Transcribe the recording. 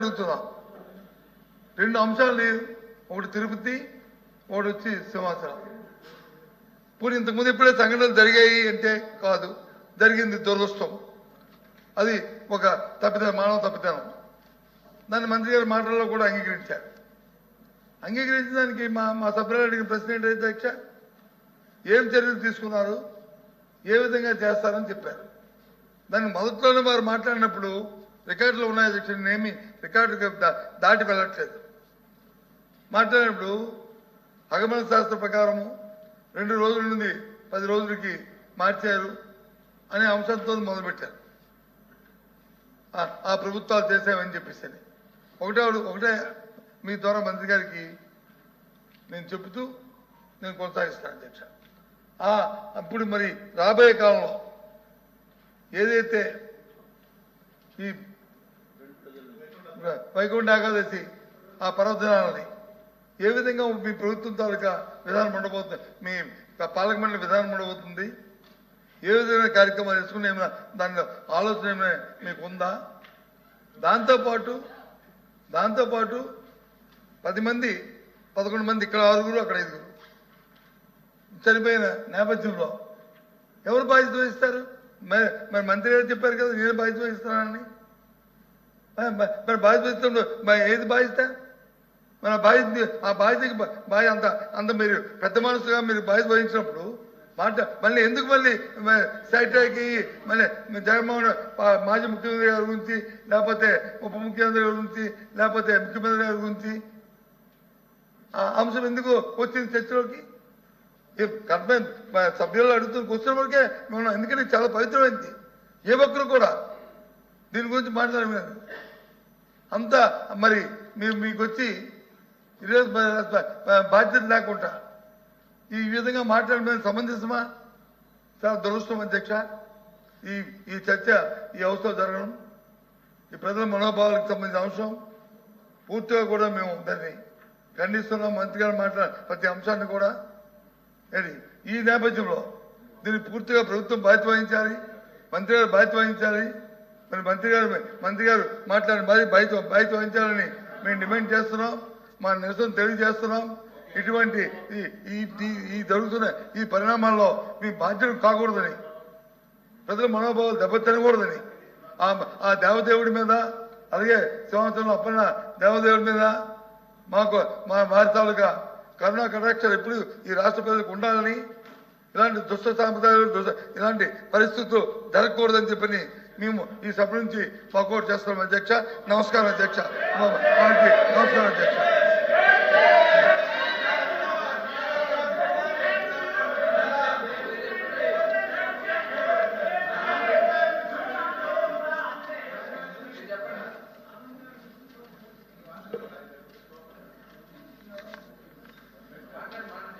అడుగుతున్నాం. రెండు అంశాలు, ఒకటి తిరుపతి, ఒకటి వచ్చి సింహాచలం. పూరి ఇంతకుముందు ఎప్పుడే సంఘటనలు జరిగాయి అంటే కాదు, జరిగింది దురదృష్టం. అది ఒక తప్పిదనం, మానవ తప్పిదనం. దాన్ని మంత్రి గారి మాటల్లో కూడా అంగీకరించారు. అంగీకరించిన దానికి మా సభ్యులు అడిగిన ప్రశ్న ఏంటంటే, అధ్యక్ష ఏం చర్యలు తీసుకున్నారు, ఏ విధంగా చేస్తారని చెప్పారు. దాన్ని మొదట్లోనే వారు మాట్లాడినప్పుడు రికార్డులో ఉన్నాయి అధ్యక్ష, నేనేమి రికార్డు దాటి వెళ్ళట్లేదు. మాట్లాడినప్పుడు అగమన శాస్త్ర ప్రకారము 2 రోజుల నుండి 10 రోజులకి మార్చారు అనే అంశంతో మొదలుపెట్టారు. ఆ ప్రభుత్వాలు చేసామని చెప్పేసి ఒకటే మీ ద్వారా మంత్రి గారికి నేను చెబుతూ నేను కొనసాగిస్తాను అధ్యక్ష. అప్పుడు మరి రాబోయే కాలంలో ఏదైతే ఈ వైకుంఠ ఏకాదశి ఆ పర్వదినాలని ఏ విధంగా మీ ప్రభుత్వం తాలూకా విధానం ఉండబోతుంది, మీ పాలక మండలి విధానం ఉండబోతుంది, ఏ విధమైన కార్యక్రమాలు తీసుకుని ఏమైనా దానిలో ఆలోచన ఏమైనా మీకు ఉందా? దాంతోపాటు 10 మంది 11 మంది, ఇక్కడ 6 అక్కడ 5 చనిపోయిన నేపథ్యంలో ఎవరు బాధ్యత వహిస్తారు? మరి మంత్రి గారు చెప్పారు కదా నేను బాధ్యత వహిస్తున్నానని. మరి బాధ్యత వహిస్తున్నప్పుడు ఏది బాధ్యత? మన ఆ బాధ్యతకి అంత మీరు పెద్ద మనసుగా మీరు బాధ్యత వహించినప్పుడు మళ్ళీ ఎందుకు మళ్ళీ సైట్కి మళ్ళీ జగన్మోహన్ మాజీ ముఖ్యమంత్రి గారి గురించి, లేకపోతే ఉప ముఖ్యమంత్రి గారి గురించి, లేకపోతే ముఖ్యమంత్రి గారి గురించి ఆ అంశం ఎందుకు వచ్చింది చర్చలోకి? సభ్యులు అడుగుతున్న క్వశ్చన్ వరకే మనం, ఎందుకంటే చాలా పవిత్రమైంది. ఏ ఒక్కరు కూడా దీని గురించి మాట్లాడలేదు. అంతా మరి మీకు వచ్చి ఈరోజు బాధ్యత లేకుండా ఈ విధంగా మాట్లాడడం సమంజసమా? చాలా దురదృష్టం అధ్యక్ష. ఈ చర్చ, ఈ అవసరం జరగడం, ఈ ప్రజల మనోభావాలకు సంబంధించిన అంశం పూర్తిగా కూడా మేము దాన్ని ఖండిస్తున్నాం. మంత్రి గారు మాట్లాడిన ప్రతి అంశాన్ని కూడా. ఈ నేపథ్యంలో దీన్ని పూర్తిగా ప్రభుత్వం బాధ్యత వహించాలి, మంత్రి గారు బాధ్యత వహించాలి. మరి మంత్రి గారు మాట్లాడిన బాధ్యత వహించాలని మేము డిమాండ్ చేస్తున్నాం, మా నిరసన తెలియజేస్తున్నాం. ఇటువంటి ఈ జరుగుతున్న ఈ పరిణామాల్లో మీ బాధ్యత కాకూడదని, ప్రజల మనోభావాలు దెబ్బతినకూడదని ఆ దేవదేవుడి మీద, అలాగే సంవత్సరంలో అప్పన్న దేవదేవుడి మీద మా వారి తాలూకా కరుణా కటాక్షాలు ఎప్పుడు ఈ రాష్ట్ర ప్రజలకు ఉండాలని, ఇలాంటి దుష్ట సాంప్రదాయాలు ఇలాంటి పరిస్థితులు జరగకూడదని చెప్పని మేము ఈ సభ నుంచి వాకౌట్ చేస్తున్నాం అధ్యక్ష. నమస్కారం అధ్యక్ష. నమస్కారం అధ్యక్ష.